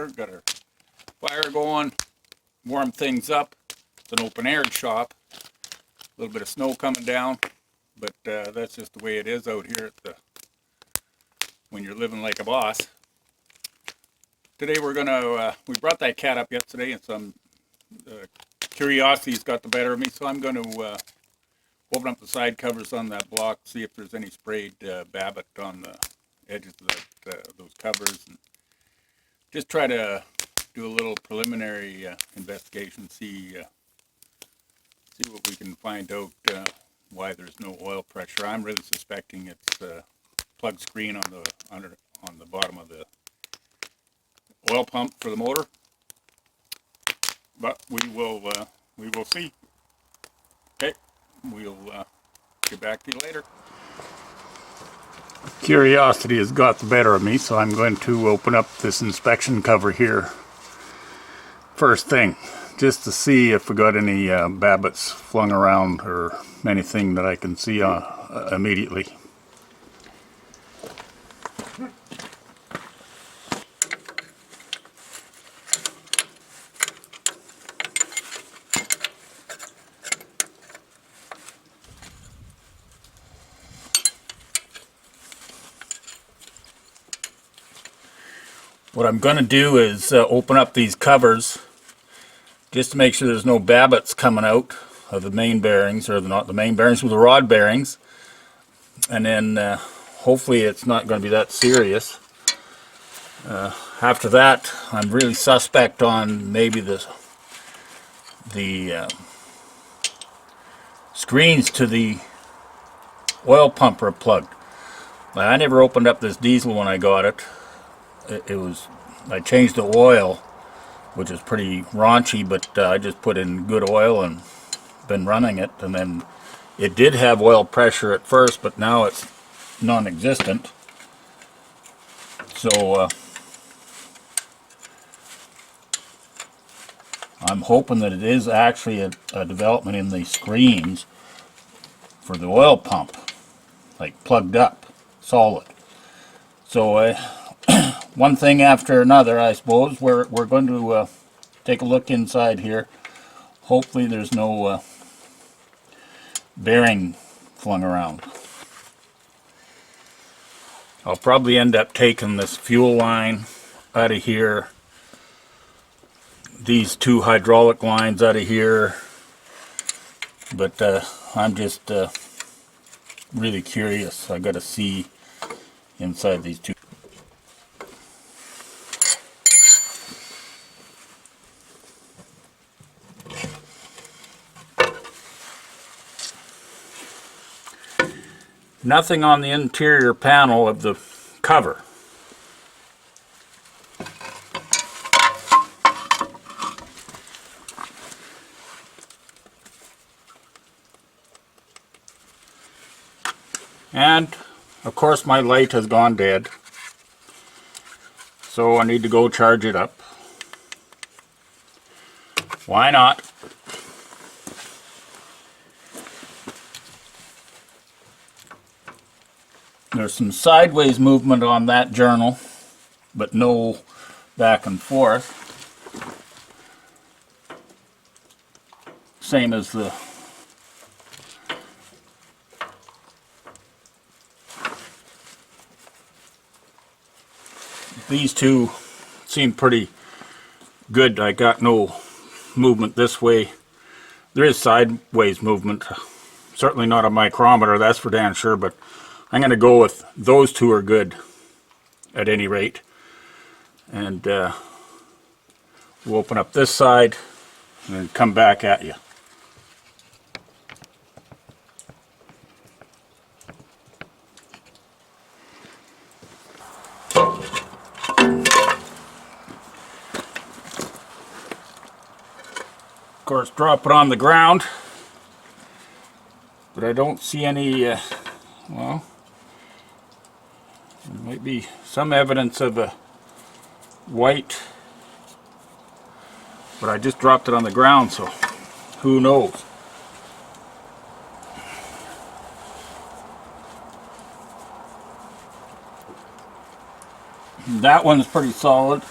here. Got our fire going, warm things up. It's an open air shop. A little bit of snow coming down, but that's just the way it is out here when you're living like a boss. Today we're gonna, we brought that cat up yesterday, and some curiosity's got the better of me, so I'm going to open up the side covers on that block, see if there's any sprayed Babbitt on the edges of those covers, and just try to do a little preliminary investigation, see what we can find out why there's no oil pressure. I'm really suspecting it's plug screen on the bottom of the oil pump for the motor, but we will see. Okay, we'll get back to you later. Curiosity has got the better of me, so I'm going to open up this inspection cover here first thing, just to see if we got any Babbitts flung around or anything that I can see immediately. What I'm going to do is open up these covers just to make sure there's no Babbitts coming out of the main bearings, or not the main bearings, with the rod bearings. And then hopefully it's not going to be that serious. After that, I'm really suspect on maybe the screens to the oil pump are plugged. Now, I never opened up this diesel when I got it. I changed the oil, which is pretty raunchy, but I just put in good oil and been running it. And then it did have oil pressure at first, but now it's non-existent. So I'm hoping that it is actually a development in the screens for the oil pump, like plugged up, solid. So one thing after another, I suppose. We're going to take a look inside here. Hopefully there's no bearing flung around. I'll probably end up taking this fuel line out of here, these two hydraulic lines out of here, but I'm just really curious. I got to see inside these two. Nothing on the interior panel of the cover. And of course my light has gone dead, so I need to go charge it up. Why not? There's some sideways movement on that journal, but no back and forth. Same as these two seem pretty good. I got no movement this way. There is sideways movement. Certainly not a micrometer, that's for damn sure, but I'm going to go with those two are good at any rate. And we'll open up this side and then come back at you. Of course, drop it on the ground, but I don't see any, well, there might be some evidence of a white, but I just dropped it on the ground, so who knows. That one's pretty solid.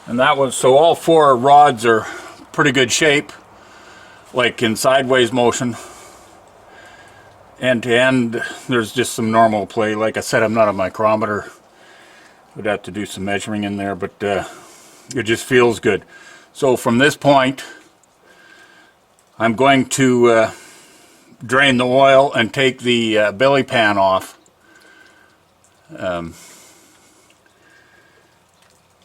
And that was, so all 4 rods are pretty good shape, like in sideways motion. End to end, there's just some normal play. Like I said, I'm not a micrometer. Would have to do some measuring in there, but it just feels good. So from this point, I'm going to drain the oil and take the belly pan off.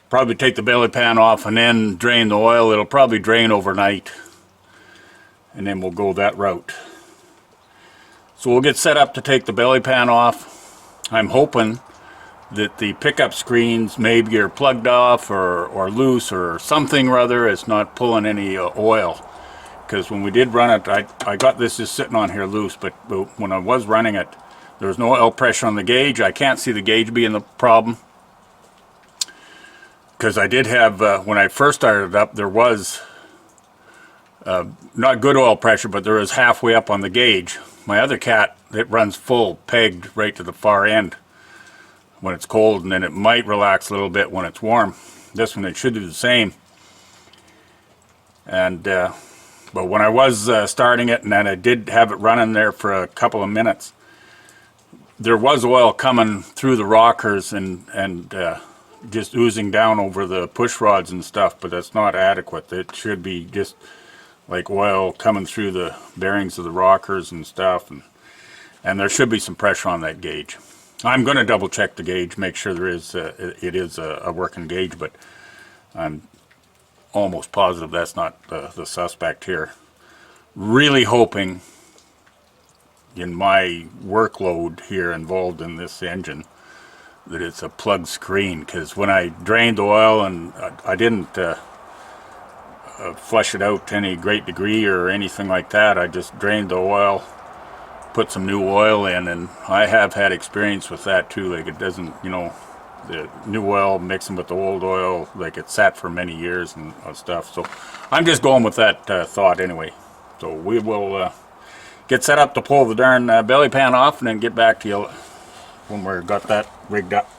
Probably take the belly pan off and then drain the oil. It'll probably drain overnight, and then we'll go that route. So we'll get set up to take the belly pan off. I'm hoping that the pickup screens maybe are plugged off or loose or something or other. It's not pulling any oil. Because when we did run it, I got this just sitting on here loose, but when I was running it, there was no oil pressure on the gauge. I can't see the gauge being the problem. Because I did have, when I first started it up, there was not good oil pressure, but there was halfway up on the gauge. My other cat, it runs full, pegged right to the far end when it's cold, and then it might relax a little bit when it's warm. This one, it should do the same. And but when I was starting it, and then I did have it running there for a couple of minutes, there was oil coming through the rockers and just oozing down over the push rods and stuff, but that's not adequate. It should be just like oil coming through the bearings of the rockers and stuff, and there should be some pressure on that gauge. I'm going to double check the gauge, make sure there is it is a working gauge, but I'm almost positive that's not the suspect here. Really hoping, in my workload here involved in this engine, that it's a plug screen, because when I drained the oil, and I didn't flush it out to any great degree or anything like that, I just drained the oil, put some new oil in, and I have had experience with that too. Like, it doesn't, you know, the new oil mixing with the old oil, like it sat for many years and stuff. So I'm just going with that thought anyway. So we will get set up to pull the darn belly pan off, and then get back to you when we've got that rigged up.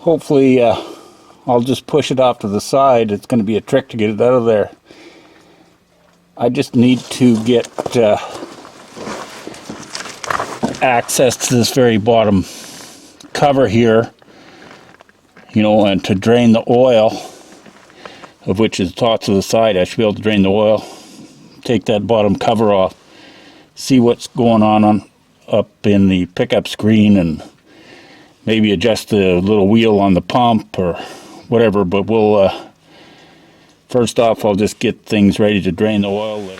Hopefully I'll just push it off to the side. It's going to be a trick to get it out of there. I just need to get access to this very bottom cover here, you know, and to drain the oil, of which is taught to the side. I should be able to drain the oil, take that bottom cover off, see what's going on up in the pickup screen, and maybe adjust the little wheel on the pump or whatever. But we'll first off, I'll just get things ready to drain the oil.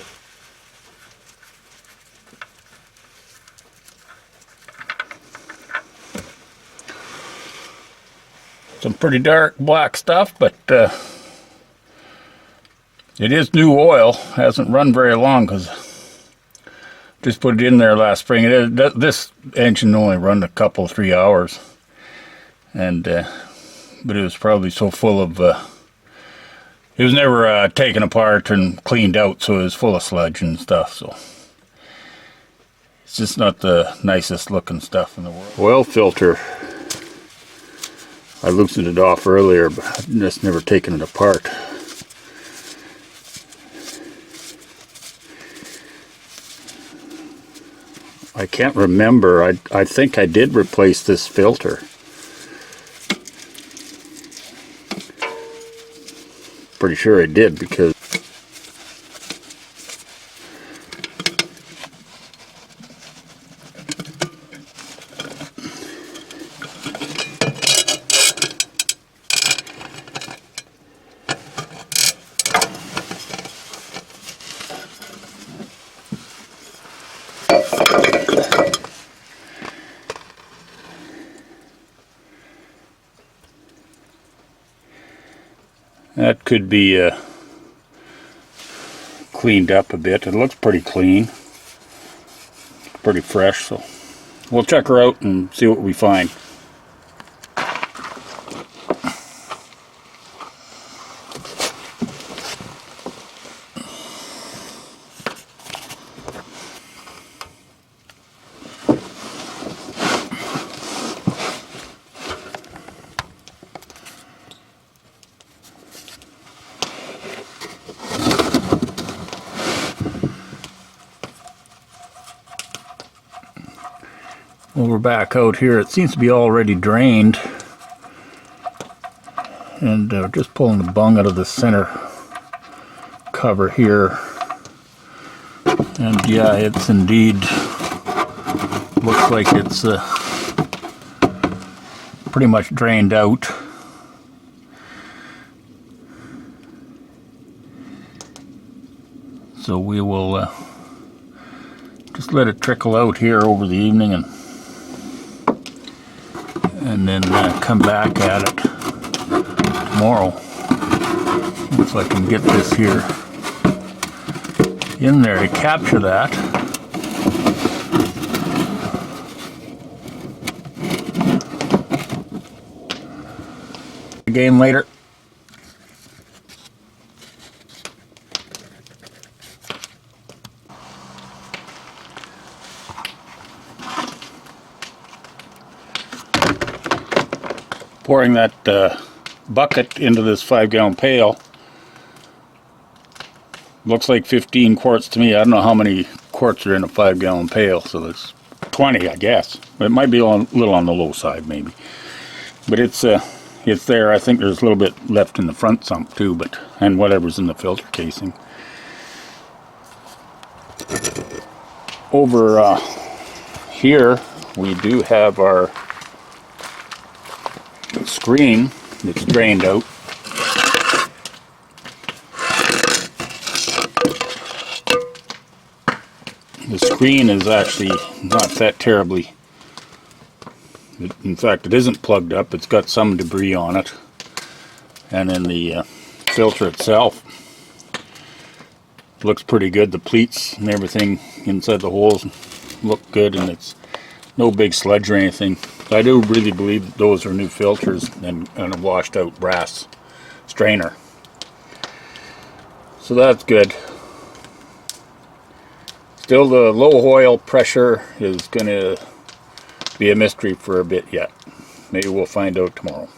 Some pretty dark black stuff, but it is new oil. Hasn't run very long because just put it in there last spring. This engine only run a couple, 3 hours, and but it was probably so full of. It was never taken apart and cleaned out, so it was full of sludge and stuff. So it's just not the nicest looking stuff in the world. Oil filter. I loosened it off earlier, but I've just never taken it apart. I can't remember. I think I did replace this filter. Pretty sure I did, because that could be cleaned up a bit. It looks pretty clean, pretty fresh, so we'll check her out and see what we find. Well, we're back out here. It seems to be already drained, and just pulling the bung out of the center cover here, and yeah, it's indeed looks like it's pretty much drained out. So we will just let it trickle out here over the evening, and then come back at it tomorrow. If I can get this here in there to capture that. Again later. Pouring that bucket into this 5-gallon pail. Looks like 15 quarts to me. I don't know how many quarts are in a 5-gallon pail, so there's 20, I guess. It might be a little on the low side, maybe. But it's there. I think there's a little bit left in the front sump too, and whatever's in the filter casing. Over here, we do have our screen that's drained out. The screen is actually not that terribly, in fact it isn't plugged up, it's got some debris on it, and then the filter itself looks pretty good. The pleats and everything inside the holes look good, and it's no big sludge or anything. I do really believe that those are new filters and a washed out brass strainer. So that's good. Still, the low oil pressure is going to be a mystery for a bit yet. Maybe we'll find out tomorrow.